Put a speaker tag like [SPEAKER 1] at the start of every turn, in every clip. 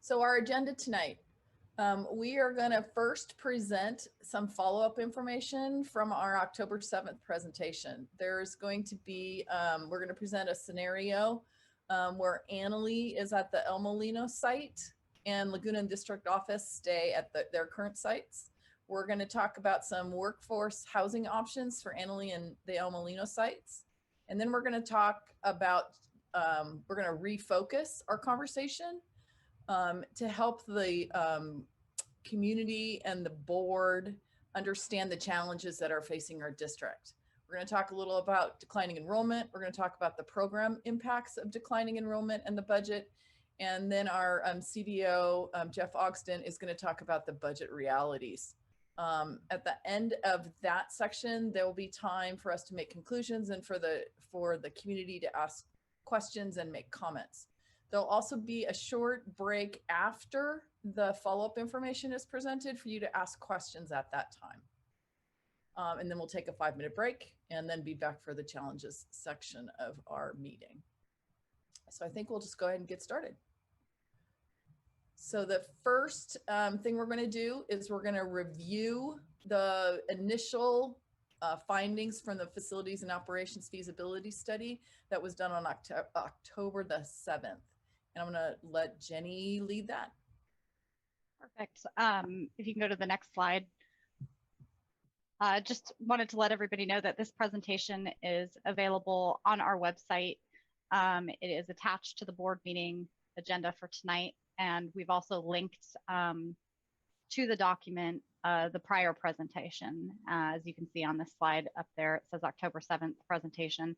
[SPEAKER 1] So our agenda tonight, we are going to first present some follow-up information from our October 7th presentation. There's going to be, we're going to present a scenario where Annalee is at the El Molino site and Laguna and District Office stay at their current sites. We're going to talk about some workforce housing options for Annalee and the El Molino sites. And then we're going to talk about, we're going to refocus our conversation to help the community and the board understand the challenges that are facing our district. We're going to talk a little about declining enrollment. We're going to talk about the program impacts of declining enrollment and the budget. And then our CDO, Jeff Ogston, is going to talk about the budget realities. At the end of that section, there will be time for us to make conclusions and for the community to ask questions and make comments. There'll also be a short break after the follow-up information is presented for you to ask questions at that time. And then we'll take a 5-minute break and then be back for the challenges section of our meeting. So I think we'll just go ahead and get started. So the first thing we're going to do is we're going to review the initial findings from the Facilities and Operations Feasibility Study that was done on October the 7th. And I'm going to let Jenny lead that.
[SPEAKER 2] Perfect. If you can go to the next slide. Just wanted to let everybody know that this presentation is available on our website. It is attached to the board meeting agenda for tonight. And we've also linked to the document the prior presentation. As you can see on this slide up there, it says October 7th presentation.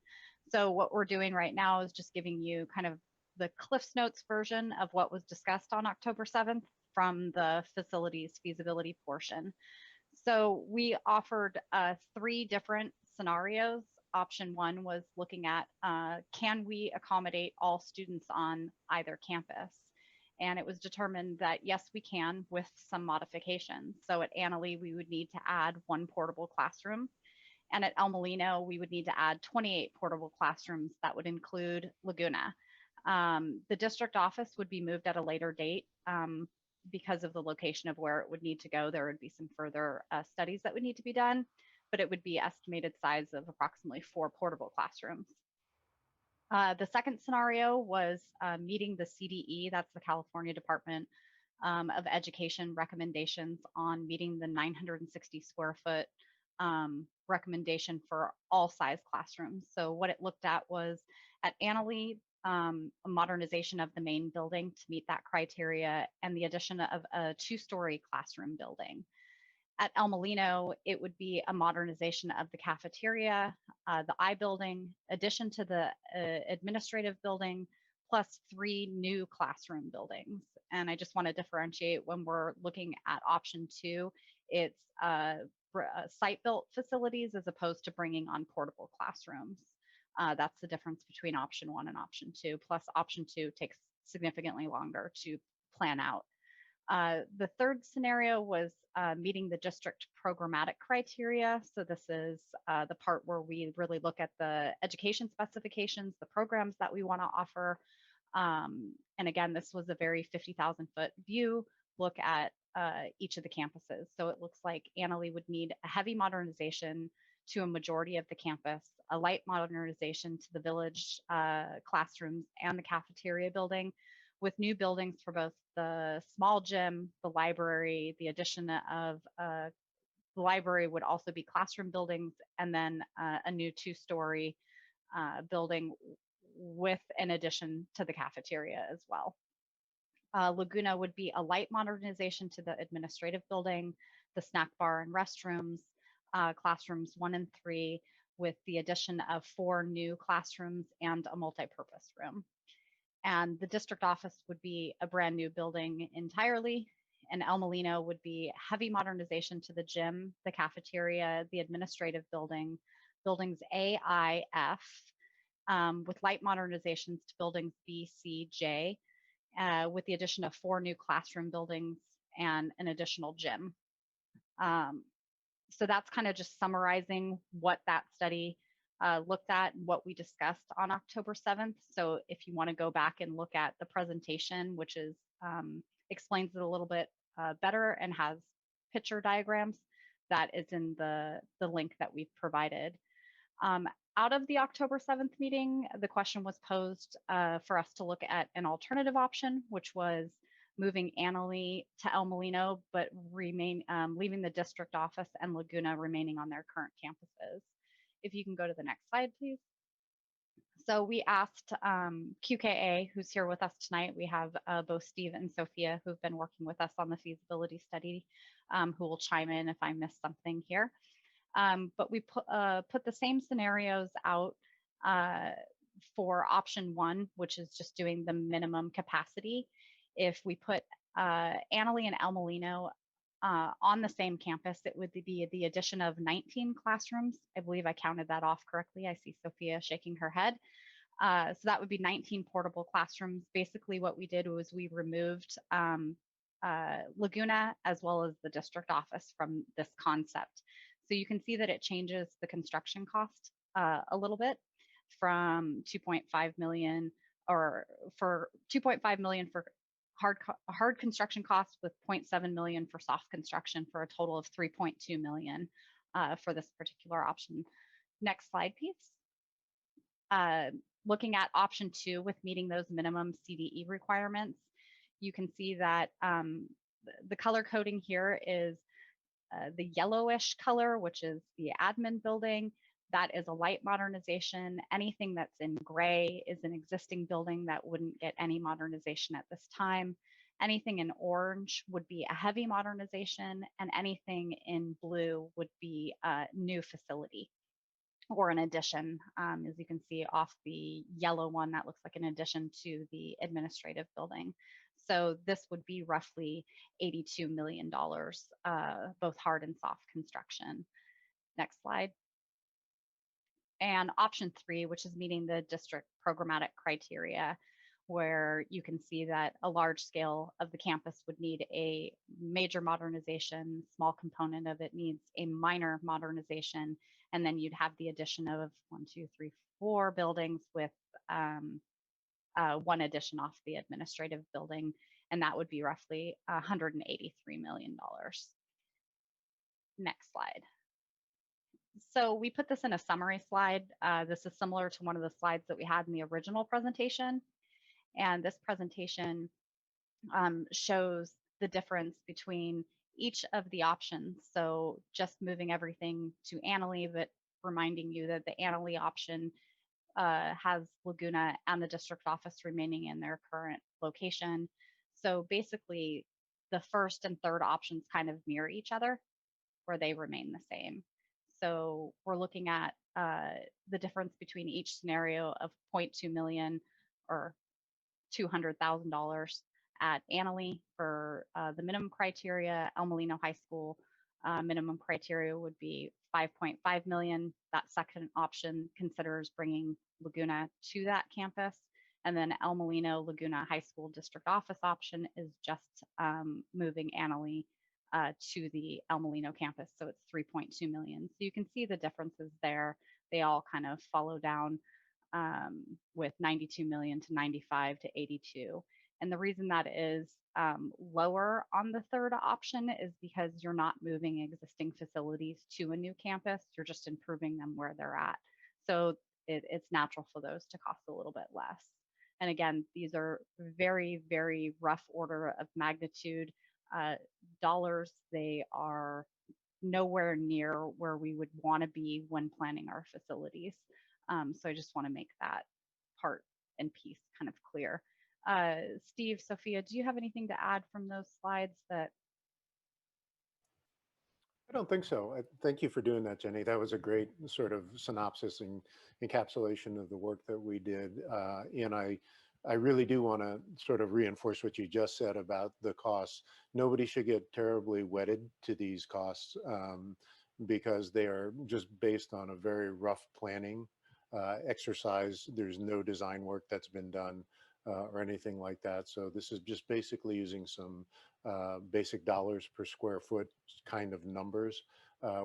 [SPEAKER 2] So what we're doing right now is just giving you kind of the Cliffs Notes version of what was discussed on October 7th from the facilities feasibility portion. So we offered 3 different scenarios. Option 1 was looking at, can we accommodate all students on either campus? And it was determined that yes, we can with some modifications. So at Annalee, we would need to add 1 portable classroom. And at El Molino, we would need to add 28 portable classrooms that would include Laguna. The district office would be moved at a later date because of the location of where it would need to go. There would be some further studies that would need to be done, but it would be estimated size of approximately 4 portable classrooms. The second scenario was meeting the CDE, that's the California Department of Education recommendations on meeting the 960 square foot recommendation for all size classrooms. So what it looked at was at Annalee, a modernization of the main building to meet that criteria and the addition of a 2-story classroom building. At El Molino, it would be a modernization of the cafeteria, the I building, addition to the administrative building, plus 3 new classroom buildings. And I just want to differentiate when we're looking at option 2, it's site-built facilities as opposed to bringing on portable classrooms. That's the difference between option 1 and option 2, plus option 2 takes significantly longer to plan out. The third scenario was meeting the district programmatic criteria. So this is the part where we really look at the education specifications, the programs that we want to offer. And again, this was a very 50,000 foot view look at each of the campuses. So it looks like Annalee would need a heavy modernization to a majority of the campus, a light modernization to the village classrooms and the cafeteria building, with new buildings for both the small gym, the library, the addition of the library would also be classroom buildings, and then a new 2-story building with an addition to the cafeteria as well. Laguna would be a light modernization to the administrative building, the snack bar and restrooms, classrooms 1 and 3, with the addition of 4 new classrooms and a multi-purpose room. And the district office would be a brand new building entirely. And El Molino would be heavy modernization to the gym, the cafeteria, the administrative building, buildings A, I, F, with light modernizations to buildings B, C, J, with the addition of 4 new classroom buildings and an additional gym. So that's kind of just summarizing what that study looked at what we discussed on October 7th. So if you want to go back and look at the presentation, which is explains it a little bit better and has picture diagrams, that is in the link that we've provided. Out of the October 7th meeting, the question was posed for us to look at an alternative option, which was moving Annalee to El Molino, but leaving the district office and Laguna remaining on their current campuses. If you can go to the next slide, please. So we asked QKA, who's here with us tonight. We have both Steve and Sophia, who've been working with us on the feasibility study, who will chime in if I miss something here. But we put the same scenarios out for option one, which is just doing the minimum capacity. If we put Annalee and El Molino on the same campus, it would be the addition of 19 classrooms. I believe I counted that off correctly. I see Sophia shaking her head. So that would be 19 portable classrooms. Basically what we did was we removed Laguna as well as the district office from this concept. So you can see that it changes the construction cost a little bit from 2.5 million, or for 2.5 million for hard construction costs, with 0.7 million for soft construction, for a total of 3.2 million for this particular option. Next slide, please. Looking at option two with meeting those minimum CDE requirements, you can see that the color coding here is the yellowish color, which is the admin building. That is a light modernization. Anything that's in gray is an existing building that wouldn't get any modernization at this time. Anything in orange would be a heavy modernization, and anything in blue would be a new facility or an addition. As you can see off the yellow one, that looks like an addition to the administrative building. So this would be roughly $82 million, both hard and soft construction. Next slide. And option three, which is meeting the district programmatic criteria, where you can see that a large scale of the campus would need a major modernization, small component of it needs a minor modernization, and then you'd have the addition of 4 buildings with one addition off the administrative building, and that would be roughly $183 million. Next slide. So we put this in a summary slide. This is similar to one of the slides that we had in the original presentation. And this presentation shows the difference between each of the options. So just moving everything to Annalee, but reminding you that the Annalee option has Laguna and the district office remaining in their current location. So basically, the first and third options kind of mirror each other, where they remain the same. So we're looking at the difference between each scenario of 0.2 million or $200,000 at Annalee for the minimum criteria. El Molino High School minimum criteria would be 5.5 million. That second option considers bringing Laguna to that campus. And then El Molino Laguna High School district office option is just moving Annalee to the El Molino campus. So it's 3.2 million. So you can see the differences there. They all kind of follow down with 92 million to 95 to 82. And the reason that is lower on the third option is because you're not moving existing facilities to a new campus. You're just improving them where they're at. So it's natural for those to cost a little bit less. And again, these are very, very rough order of magnitude dollars. They are nowhere near where we would want to be when planning our facilities. So I just want to make that part and piece kind of clear. Steve, Sophia, do you have anything to add from those slides that?
[SPEAKER 3] I don't think so. Thank you for doing that, Jenny. That was a great sort of synopsis and encapsulation of the work that we did. And I really do want to sort of reinforce what you just said about the costs. Nobody should get terribly wedded to these costs because they are just based on a very rough planning exercise. There's no design work that's been done or anything like that. So this is just basically using some basic dollars per square foot kind of numbers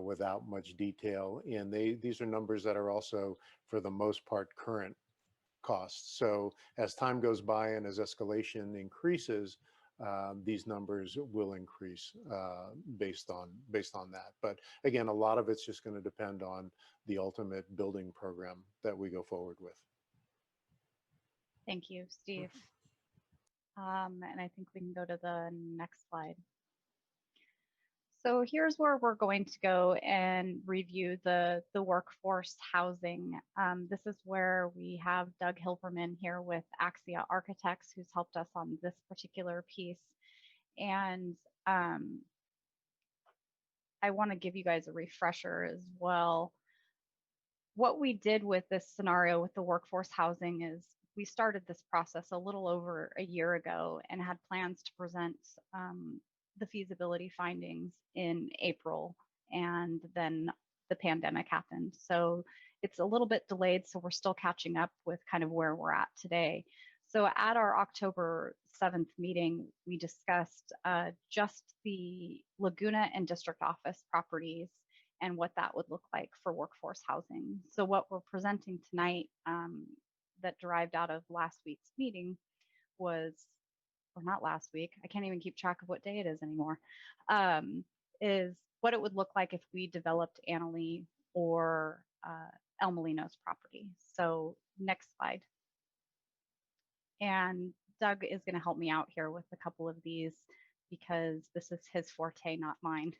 [SPEAKER 3] without much detail. And these are numbers that are also, for the most part, current costs. So as time goes by and as escalation increases, these numbers will increase based on that. But again, a lot of it's just going to depend on the ultimate building program that we go forward with.
[SPEAKER 2] Thank you, Steve. And I think we can go to the next slide. So here's where we're going to go and review the workforce housing. This is where we have Doug Hilverman here with Axia Architects, who's helped us on this particular piece. And I want to give you guys a refresher as well. What we did with this scenario with the workforce housing is we started this process a little over a year ago and had plans to present the feasibility findings in April, and then the pandemic happened. So it's a little bit delayed, so we're still catching up with kind of where we're at today. So at our October 7th meeting, we discussed just the Laguna and district office properties and what that would look like for workforce housing. So what we're presenting tonight that derived out of last week's meeting was, or not last week, I can't even keep track of what day it is anymore, is what it would look like if we developed Annalee or El Molino's property. So next slide. And Doug is going to help me out here with a couple of these because this is his forte, not mine.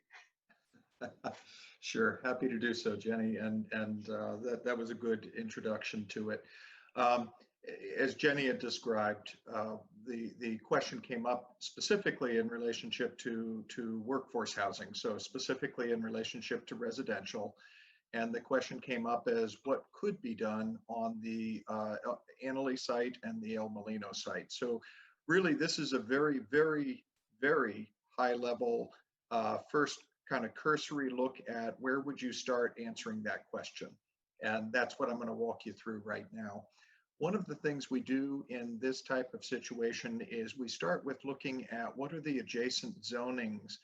[SPEAKER 4] Sure, happy to do so, Jenny, and that was a good introduction to it. As Jenny had described, the question came up specifically in relationship to workforce housing, so specifically in relationship to residential, and the question came up as what could be done on the Annalee site and the El Molino site. So really, this is a very, very, very high level first kind of cursory look at where would you start answering that question. And that's what I'm going to walk you through right now. One of the things we do in this type of situation is we start with looking at what are the adjacent zonings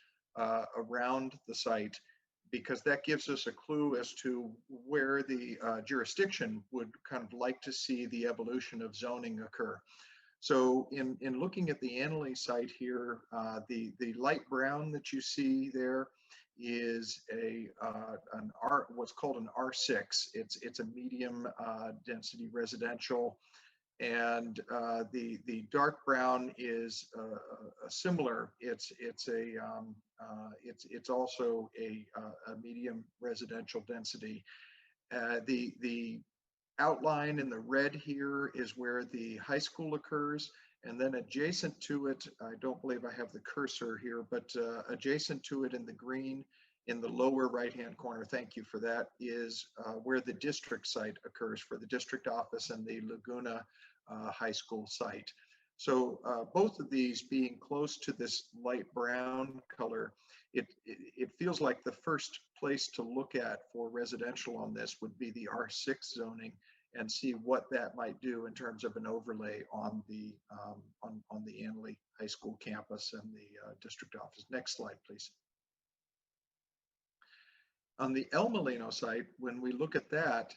[SPEAKER 4] around the site, because that gives us a clue as to where the jurisdiction would kind of like to see the evolution of zoning occur. So in looking at the Annalee site here, the light brown that you see there is what's called an R6. It's a medium density residential, and the dark brown is similar. It's also a medium residential density. The outline in the red here is where the high school occurs, and then adjacent to it, I don't believe I have the cursor here, but adjacent to it in the green in the lower right-hand corner, thank you for that, is where the district site occurs for the district office and the Laguna high school site. So both of these being close to this light brown color, it feels like the first place to look at for residential on this would be the R6 zoning and see what that might do in terms of an overlay on the Annalee High School campus and the district office. Next slide, please. On the El Molino site, when we look at that,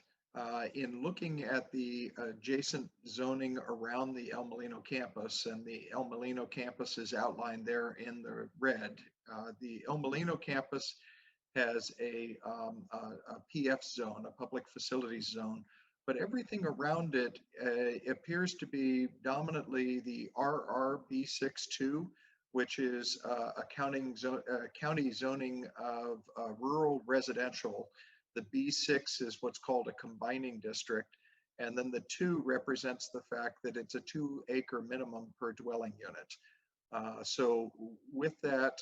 [SPEAKER 4] in looking at the adjacent zoning around the El Molino campus, and the El Molino campus is outlined there in the red, the El Molino campus has a PF zone, a public facilities zone, but everything around it appears to be dominantly the RRB62, which is a county zoning of rural residential. The B6 is what's called a combining district, and then the 2 represents the fact that it's a 2-acre minimum per dwelling unit. So with that,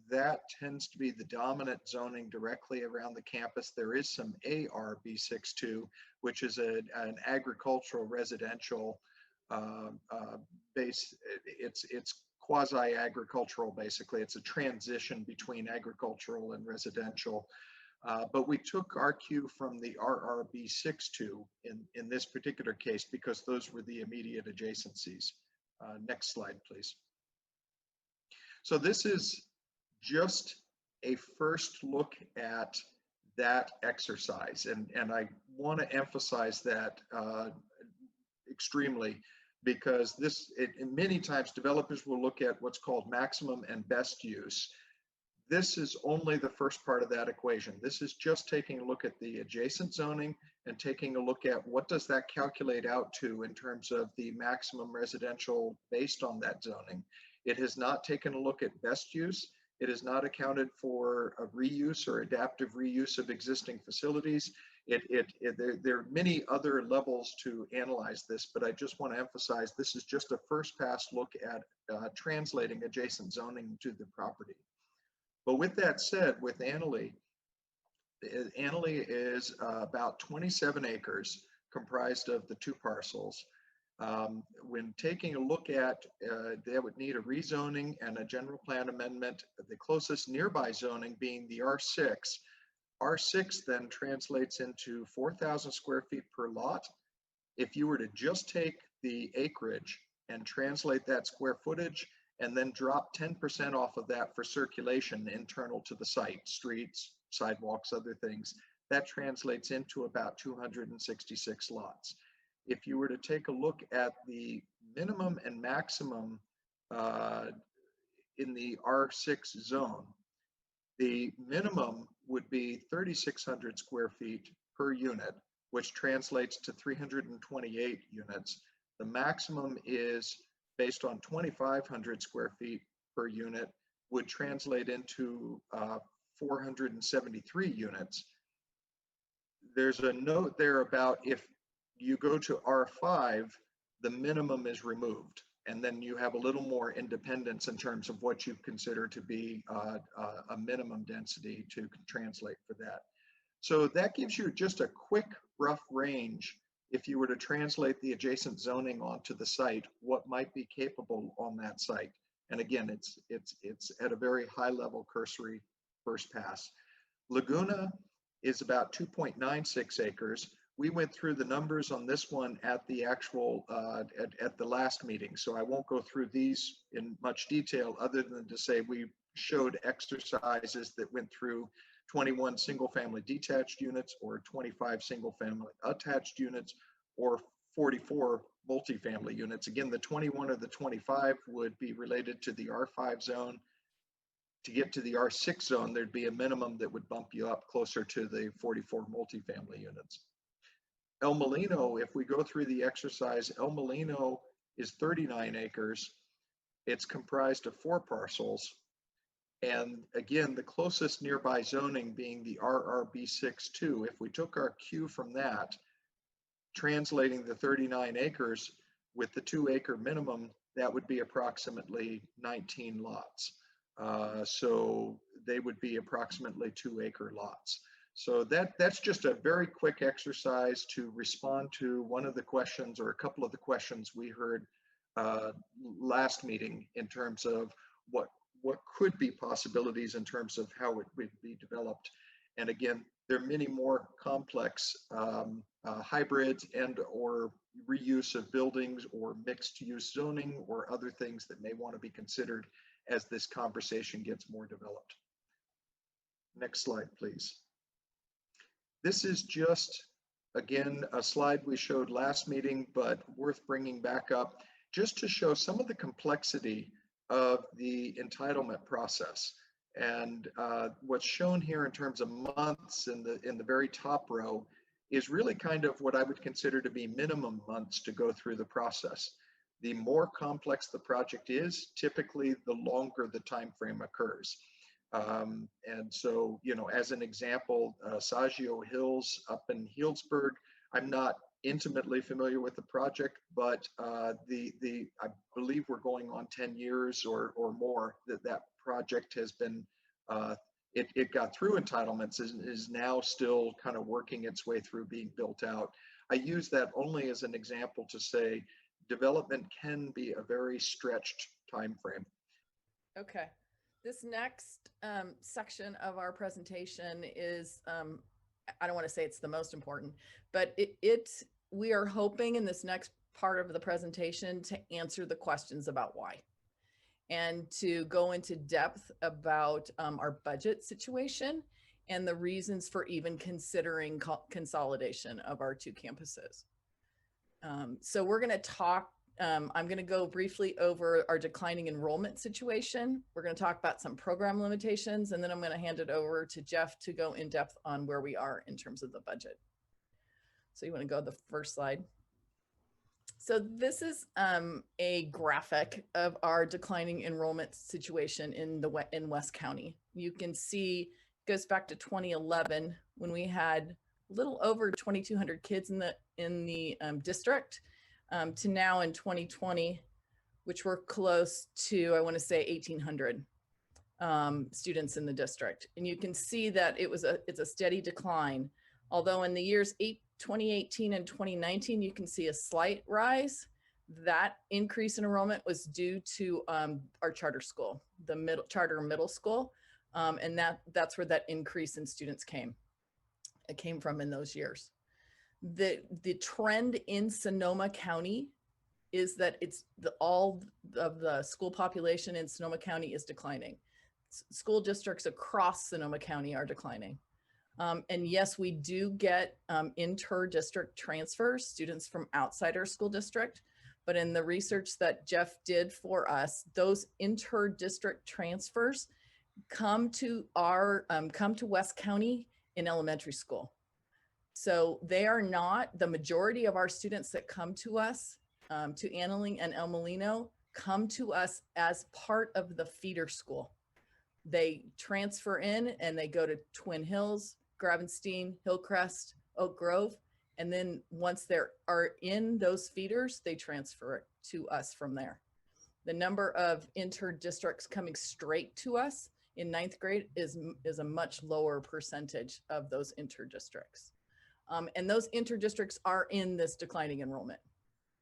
[SPEAKER 4] that tends to be the dominant zoning directly around the campus. There is some ARB62, which is an agricultural residential base. It's quasi-agricultural, basically. It's a transition between agricultural and residential. But we took our cue from the RRB62 in this particular case because those were the immediate adjacencies. Next slide, please. So this is just a first look at that exercise. And I want to emphasize that extremely, because many times developers will look at what's called maximum and best use. This is only the first part of that equation. This is just taking a look at the adjacent zoning and taking a look at what does that calculate out to in terms of the maximum residential based on that zoning. It has not taken a look at best use. It has not accounted for a reuse or adaptive reuse of existing facilities. There are many other levels to analyze this, but I just want to emphasize this is just a first pass look at translating adjacent zoning to the property. But with that said, with Annalee is about 27 acres comprised of the 2 parcels. When taking a look at, they would need a rezoning and a general plan amendment, the closest nearby zoning being the R6. R6 then translates into 4,000 square feet per lot. If you were to just take the acreage and translate that square footage and then drop 10% off of that for circulation internal to the site, streets, sidewalks, other things, that translates into about 266 lots. If you were to take a look at the minimum and maximum in the R6 zone, the minimum would be 3,600 square feet per unit, which translates to 328 units. The maximum is based on 2,500 square feet per unit, would translate into 473 units. There's a note there about if you go to R5, the minimum is removed, and then you have a little more independence in terms of what you consider to be a minimum density to translate for that. So that gives you just a quick, rough range. If you were to translate the adjacent zoning onto the site, what might be capable on that site. And again, it's at a very high level cursory first pass. Laguna is about 2.96 acres. We went through the numbers on this one at the actual, at the last meeting. So I won't go through these in much detail other than to say we showed exercises that went through 21 single family detached units or 25 single family attached units or 44 multifamily units. Again, the 21 or the 25 would be related to the R5 zone. To get to the R6 zone, there'd be a minimum that would bump you up closer to the 44 multifamily units. El Molino, if we go through the exercise, El Molino is 39 acres. It's comprised of 4 parcels. And again, the closest nearby zoning being the RRB62. If we took our cue from that, translating the 39 acres with the 2 acre minimum, that would be approximately 19 lots. So they would be approximately 2 acre lots. So that's just a very quick exercise to respond to one of the questions or a couple of the questions we heard last meeting in terms of what could be possibilities in terms of how it would be developed. And again, there are many more complex hybrids and or reuse of buildings or mixed use zoning or other things that may want to be considered as this conversation gets more developed. Next slide, please. This is just, again, a slide we showed last meeting, but worth bringing back up just to show some of the complexity of the entitlement process. And what's shown here in terms of months in the very top row is really kind of what I would consider to be minimum months to go through the process. The more complex the project is, typically the longer the time frame occurs. And so, you know, as an example, Saggio Hills up in Healdsburg, I'm not intimately familiar with the project, but I believe we're going on 10 years or more that project has been, it got through entitlements and is now still kind of working its way through being built out. I use that only as an example to say development can be a very stretched time frame.
[SPEAKER 1] Okay. This next section of our presentation is, I don't want to say it's the most important, but we are hoping in this next part of the presentation to answer the questions about why. and to go into depth about our budget situation and the reasons for even considering consolidation of our two campuses. So we're going to talk, I'm going to go briefly over our declining enrollment situation. We're going to talk about some program limitations, and then I'm going to hand it over to Jeff to go in depth on where we are in terms of the budget. So you want to go to the first slide. So this is a graphic of our declining enrollment situation in West County. You can see it goes back to 2011 when we had a little over 2,200 kids in the district, to now in 2020, which we're close to, I want to say 1,800 students in the district. And you can see that it's a steady decline. Although in the years 2018 and 2019, you can see a slight rise. That increase in enrollment was due to our charter school, the charter middle school. And that's where that increase in students came. It came from in those years. The trend in Sonoma County is that all of the school population in Sonoma County is declining. School districts across Sonoma County are declining. And yes, we do get inter-district transfers, students from outside our school district. But in the research that Jeff did for us, those inter-district transfers come to West County in elementary school. So they are not, the majority of our students that come to us, to Annaling and El Molino, come to us as part of the feeder school. They transfer in and they go to Twin Hills, Gravenstein, Hillcrest, Oak Grove. And then once they are in those feeders, they transfer it to us from there. The number of inter-districts coming straight to us in 9th grade is a much lower percentage of those inter-districts. And those inter-districts are in this declining enrollment.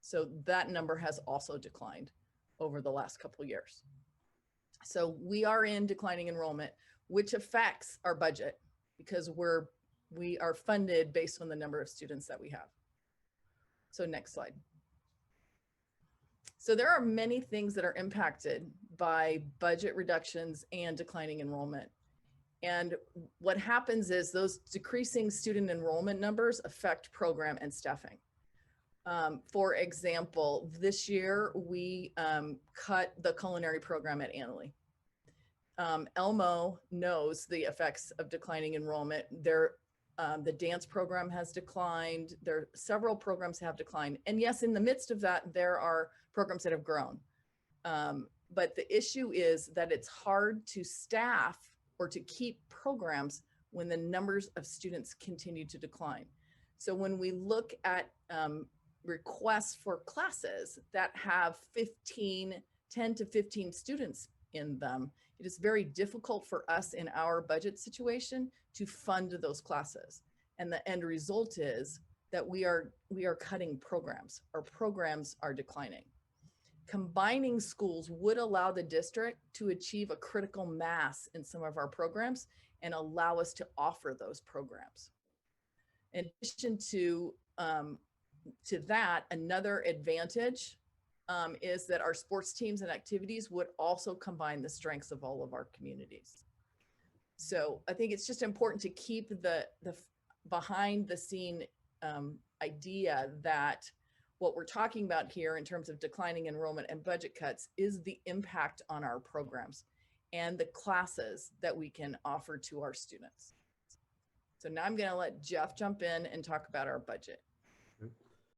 [SPEAKER 1] So that number has also declined over the last couple of years. So we are in declining enrollment, which affects our budget because we are funded based on the number of students that we have. So next slide. So there are many things that are impacted by budget reductions and declining enrollment. And what happens is those decreasing student enrollment numbers affect program and staffing. For example, this year we cut the culinary program at Annalee. Elmo knows the effects of declining enrollment. The dance program has declined. Several programs have declined. And yes, in the midst of that, there are programs that have grown. But the issue is that it's hard to staff or to keep programs when the numbers of students continue to decline. So when we look at requests for classes that have 10 to 15 students in them, it is very difficult for us in our budget situation to fund those classes. And the end result is that we are cutting programs. Our programs are declining. Combining schools would allow the district to achieve a critical mass in some of our programs and allow us to offer those programs. In addition to that, another advantage is that our sports teams and activities would also combine the strengths of all of our communities. So I think it's just important to keep the behind the scene idea that what we're talking about here in terms of declining enrollment and budget cuts is the impact on our programs and the classes that we can offer to our students. So now I'm going to let Jeff jump in and talk about our budget.